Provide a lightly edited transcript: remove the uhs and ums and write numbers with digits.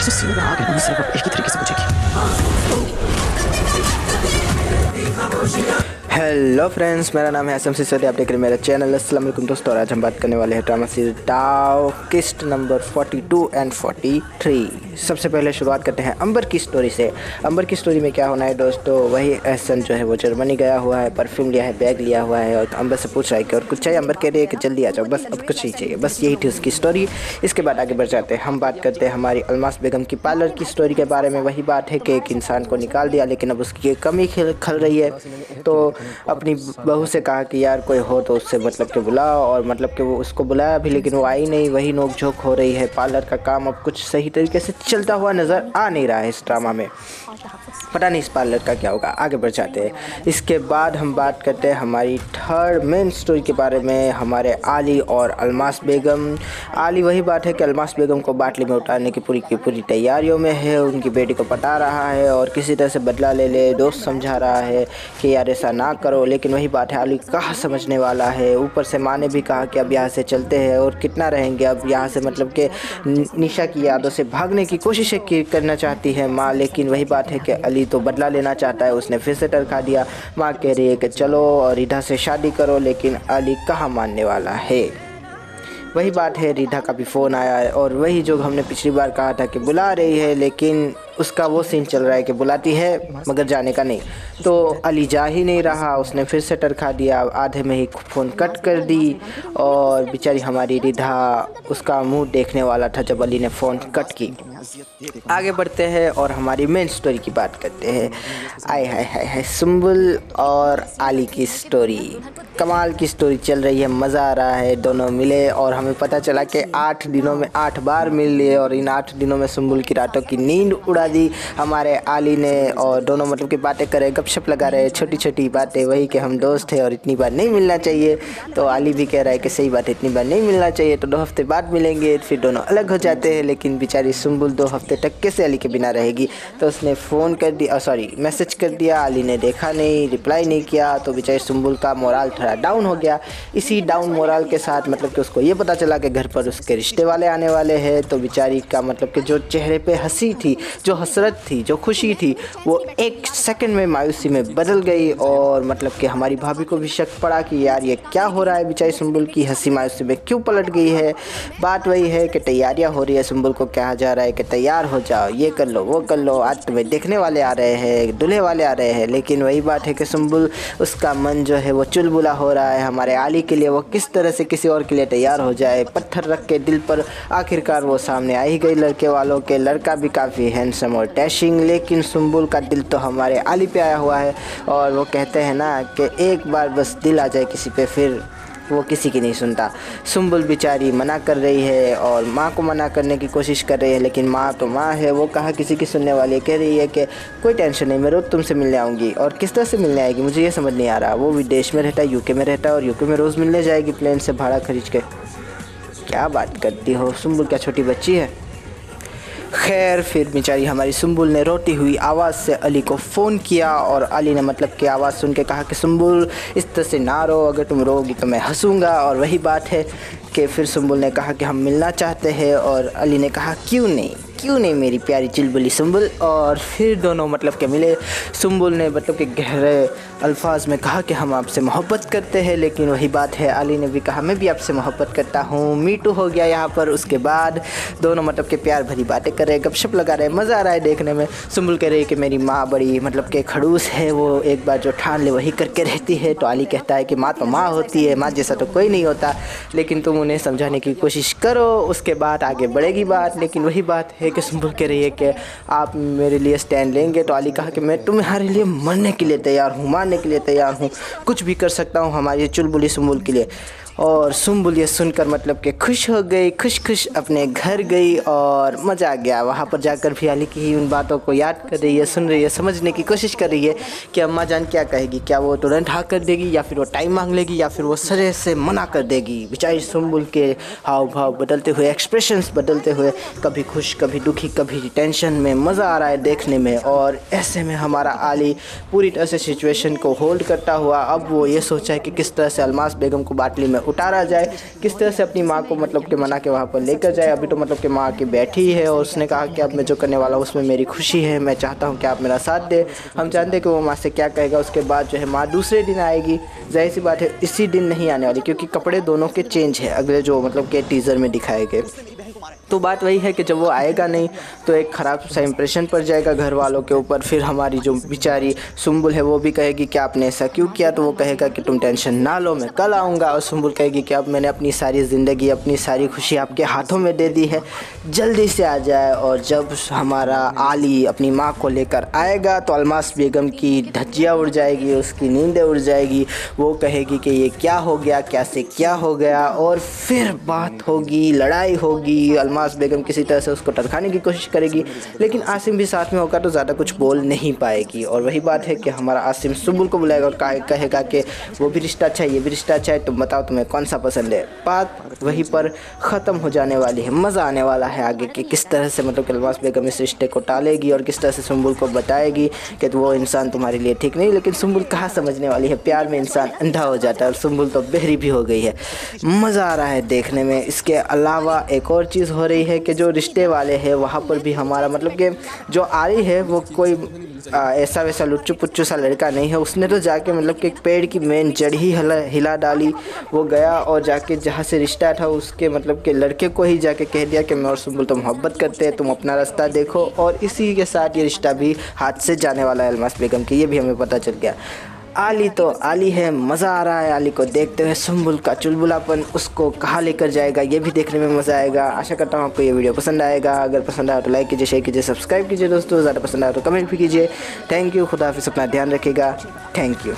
से सीन में आ गया ना, सिर्फ एक ही तरीके से बचेगी। हेलो फ्रेंड्स, मेरा नाम है असम सिसोदिया, आप देख रहे हैं मेरा चैनल। अस्सलाम वालेकुम दोस्तों, और आज हम बात करने वाले हैं ड्रामा सीरीज डाव किस्ट नंबर 42 एंड 43। सबसे पहले शुरुआत करते हैं अंबर की स्टोरी से। अंबर की स्टोरी में क्या होना है दोस्तों, वही एहसन जो है वो जर्मनी गया हुआ है, परफ्यूम लिया है, बैग लिया हुआ है और अंबर से पूछ रहा है कि और कुछ चाहिए। अंबर कह रही है कि जल्दी आ जाओ, बस अब कुछ नहीं चाहिए। बस यही थी उसकी स्टोरी। इसके बाद आगे बढ़ जाते हैं, हम बात करते हैं हमारी अलमास बेगम की पार्लर की स्टोरी के बारे में। वही बात है कि एक इंसान को निकाल दिया, लेकिन अब उसकी कमी खल रही है, तो अपनी बहू से कहा कि यार कोई हो तो उससे मतलब कि बुलाओ, और मतलब कि वो उसको बुलाया भी लेकिन वो आई नहीं। वही नोक-झोंक हो रही है। पार्लर का काम अब कुछ सही तरीके से चलता हुआ नज़र आ नहीं रहा है इस ड्रामा में। पता नहीं इस पार्लर का क्या होगा। आगे बढ़ जाते हैं। इसके बाद हम बात करते हैं हमारी थर्ड मेन स्टोरी के बारे में, हमारे आली और अलमास बेगम। आली वही बात है कि अलमास बेगम को बाटली में उतारने की पूरी तैयारियों में है। उनकी बेटी को पटा रहा है और किसी तरह से बदला ले दोस्त समझा रहा है कि यार ऐसा ना करो, लेकिन वही बात है आली कहाँ समझने वाला है। ऊपर से माँ ने भी कहा कि अब यहाँ से चलते हैं, और कितना रहेंगे अब यहाँ से, मतलब कि निशा की यादों से भागने की कोशिश करना चाहती है माँ, लेकिन वही बात है कि अली तो बदला लेना चाहता है। उसने फिर से टरका दिया। माँ कह रही है कि चलो और रिधा से शादी करो, लेकिन अली कहाँ मानने वाला है। वही बात है, रिधा का भी फ़ोन आया है, और वही जो हमने पिछली बार कहा था कि बुला रही है, लेकिन उसका वो सीन चल रहा है कि बुलाती है मगर जाने का नहीं। तो अली जा ही नहीं रहा, उसने फिर से टरका दिया, आधे में ही फ़ोन कट कर दी, और बेचारी हमारी रिधा उसका मुंह देखने वाला था जब अली ने फ़ोन कट की। आगे बढ़ते हैं और हमारी मेन स्टोरी की बात करते हैं। आय हाय हाय हाय, सुंबुल और आली की स्टोरी, कमाल की स्टोरी चल रही है, मज़ा आ रहा है। दोनों मिले और हमें पता चला कि 8 दिनों में 8 बार मिल लिए, और इन 8 दिनों में सुंबुल की रातों की नींद उड़ा दी हमारे आली ने। और दोनों मतलब कि बातें कर रहे, गपशप लगा रहे, छोटी छोटी बातें, वही कि हम दोस्त हैं और इतनी बार नहीं मिलना चाहिए। तो आली भी कह रहा है कि सही बात है, इतनी बार नहीं मिलना चाहिए, तो 2 हफ्ते बाद मिलेंगे। फिर दोनों अलग हो जाते हैं, लेकिन बेचारी सुंबुल 2 हफ्ते तक कैसे अली के बिना रहेगी। तो उसने फ़ोन कर दिया, मैसेज कर दिया, अली ने देखा नहीं, रिप्लाई नहीं किया, तो बेचारी सुंबुल का मोराल थोड़ा डाउन हो गया। इसी डाउन मोराल के साथ मतलब कि उसको ये पता चला कि घर पर उसके रिश्ते वाले आने वाले हैं। तो बेचारी का मतलब कि जो चेहरे पे हंसी थी, जो हसरत थी, जो खुशी थी, वो 1 सेकंड में मायूसी में बदल गई। और मतलब कि हमारी भाभी को भी शक पड़ा कि यार ये क्या हो रहा है, बेचारी सुंबुल की हंसी मायूसी में क्यों पलट गई है। बात वही है कि तैयारियां हो रही है, सुंबुल को कहा जा रहा है कि तैयार हो जाओ, ये कर लो, वो कर लो, आज तुम्हें देखने वाले आ रहे हैं, दूल्हे वाले आ रहे हैं। लेकिन वही बात है कि सुंबुल, उसका मन जो है वो चुलबुला हो रहा है हमारे आली के लिए। वो किस तरह से किसी और के लिए तैयार हो जाए, पत्थर रख के दिल पर। आखिरकार वो सामने आ ही गई लड़के वालों के। लड़का भी काफ़ी हैंडसम और डैशिंग, लेकिन सुंबुल का दिल तो हमारे आली पे आया हुआ है। और वो कहते हैं ना कि एक बार बस दिल आ जाए किसी पे, फिर वो किसी की नहीं सुनता। सुंबुल बेचारी मना कर रही है और माँ को मना करने की कोशिश कर रही है, लेकिन माँ तो माँ है, वो कहाँ किसी की सुनने वाली है। कह रही है कि कोई टेंशन नहीं, मैं रोज़ तुमसे मिलने आऊँगी। और किस तरह से मिलने आएगी मुझे ये समझ नहीं आ रहा। वो विदेश में रहता है, यूके में रहता है, और यूके में रोज़ मिलने जाएगी प्लेन से भाड़ा खरीद के। क्या बात करती हो सुंबुल, क्या छोटी बच्ची है। खैर, फिर बेचारी हमारी सुंबुल ने रोती हुई आवाज़ से अली को फ़ोन किया, और अली ने मतलब कि आवाज़ सुन के कहा कि सुंबुल इस तरह से ना रो, अगर तुम रोगी तो मैं हंसूंगा। और वही बात है कि फिर सुंबुल ने कहा कि हम मिलना चाहते हैं, और अली ने कहा क्यों नहीं मेरी प्यारी चिलबुली सुंबुल। और फिर दोनों मतलब के मिले। सुंबुल ने मतलब कि गहरे अल्फाज में कहा कि हम आपसे मोहब्बत करते हैं, लेकिन वही बात है अली ने भी कहा मैं भी आपसे मोहब्बत करता हूँ। मीटू हो गया यहाँ पर। उसके बाद दोनों मतलब के प्यार भरी बातें कर रहे, गपशप लगा रहे, मज़ा आ रहा है देखने में। सुंबुल कह रही है कि मेरी माँ बड़ी मतलब कि खड़ूस है, वो एक बार जो ठान ले वही करके रहती है। तो अली कहता है कि माँ तो माँ होती है, माँ जैसा तो कोई नहीं होता, लेकिन तुम उन्हें समझाने की कोशिश करो, उसके बाद आगे बढ़ेगी बात। लेकिन वही बात है कि सुंबुल कह रही है कि आप मेरे लिए स्टैंड लेंगे। तो अली कहा कि मैं तुम्हारे लिए मरने के लिए तैयार हूँ, मारने के लिए तैयार हूँ, कुछ भी कर सकता हूँ हमारी चुलबुली सुंबुल के लिए। और सुंबुल ये सुनकर मतलब कि खुश हो गई, खुश अपने घर गई, और मज़ा आ गया। वहाँ पर जाकर भी अली की ही उन बातों को याद कर रही है, सुन रही है, समझने की कोशिश कर रही है कि अम्मा जान क्या कहेगी। क्या वो तुरंत हाँ कर देगी, या फिर वो टाइम मांग लेगी, या फिर वो सरे से मना कर देगी। बेचारी सुंबुल के हाव भाव बदलते हुए, एक्सप्रेशंस बदलते हुए, कभी खुश, कभी दुखी, कभी टेंशन में, मज़ा आ रहा है देखने में। और ऐसे में हमारा आली पूरी तरह से सिचुएशन को होल्ड करता हुआ अब वो ये सोचा है कि किस तरह से अलमास बेगम को बाटली में उतारा जाए, किस तरह से अपनी माँ को मतलब कि मना के वहाँ पर लेकर जाए। अभी तो मतलब कि माँ की बैठी है और उसने कहा कि अब मैं जो करने वाला हूँ उसमें मेरी खुशी है, मैं चाहता हूँ कि आप मेरा साथ दें। हम जानते हैं कि वो माँ से क्या कहेगा। उसके बाद जो है माँ दूसरे दिन आएगी, जाहिर सी बात है इसी दिन नहीं आने वाली, क्योंकि कपड़े दोनों के चेंज है अगले जो मतलब कि टीज़र में दिखाए गए। तो बात वही है कि जब वो आएगा नहीं तो एक ख़राब सा इंप्रेशन पड़ जाएगा घर वालों के ऊपर। फिर हमारी जो बेचारी सुम्बुल है वो भी कहेगी कि आपने ऐसा क्यों किया, तो वो कहेगा कि तुम टेंशन ना लो, मैं कल आऊँगा। और सुम्बुल कहेगी कि अब मैंने अपनी सारी ज़िंदगी, अपनी सारी खुशी आपके हाथों में दे दी है, जल्दी से आ जाए। और जब हमारा आली अपनी माँ को लेकर आएगा तो अलमास बेगम की धज्जियाँ उड़ जाएगी, उसकी नींदें उड़ जाएगी। वो कहेगी कि ये क्या हो गया, क्या से क्या हो गया, और फिर बात होगी, लड़ाई होगी। अलमास बेगम किसी तरह से उसको टरकाने की कोशिश करेगी, लेकिन आसिम भी साथ में होगा तो ज़्यादा कुछ बोल नहीं पाएगी। और वही बात है कि हमारा आसिम सुम्बुल को बुलाएगा और कहेगा कि वो भी रिश्ता अच्छा है, ये भी रिश्ता अच्छा है, तुम बताओ तुम्हें कौन सा पसंद है। बात वहीं पर ख़त्म हो जाने वाली है। मज़ा आने वाला है आगे कि किस तरह से मतलब कि अलमास बेगम इस रिश्ते को टालेगी और किस तरह से सुम्बुल को बताएगी कि वो इंसान तुम्हारे लिए ठीक नहीं। लेकिन सुम्बुल कहाँ समझने वाली है, प्यार में इंसान अंधा हो जाता है और सुम्बुल तो बहरी भी हो गई है। मज़ा आ रहा है देखने में। इसके अलावा एक और चीज़ हो रही है कि जो रिश्ते वाले हैं वहाँ पर भी हमारा मतलब कि जो आरी है वो कोई ऐसा वैसा लुच्चू पुच्चू सा लड़का नहीं है। उसने तो जाके मतलब कि एक पेड़ की मेन जड़ ही हिला डाली। वो गया और जाके जहाँ से रिश्ता था उसके मतलब कि लड़के को ही जाके कह दिया कि मैं और सुम्बुल तो मोहब्बत करते हैं, तुम अपना रास्ता देखो। और इसी के साथ ये रिश्ता भी हाथ से जाने वाला है अलमास बेगम की, ये भी हमें पता चल गया। आली तो आली है, मज़ा आ रहा है आली को देखते हुए। सुम्बुल का चुलबुलापन उसको कहाँ लेकर जाएगा ये भी देखने में मज़ा आएगा। आशा करता हूँ आपको ये वीडियो पसंद आएगा। अगर पसंद आया तो लाइक कीजिए, शेयर कीजिए, सब्सक्राइब कीजिए दोस्तों। ज़्यादा पसंद आया तो कमेंट भी कीजिए। थैंक यू, खुदा हाफिज़, अपना ध्यान रखिएगा। Thank you.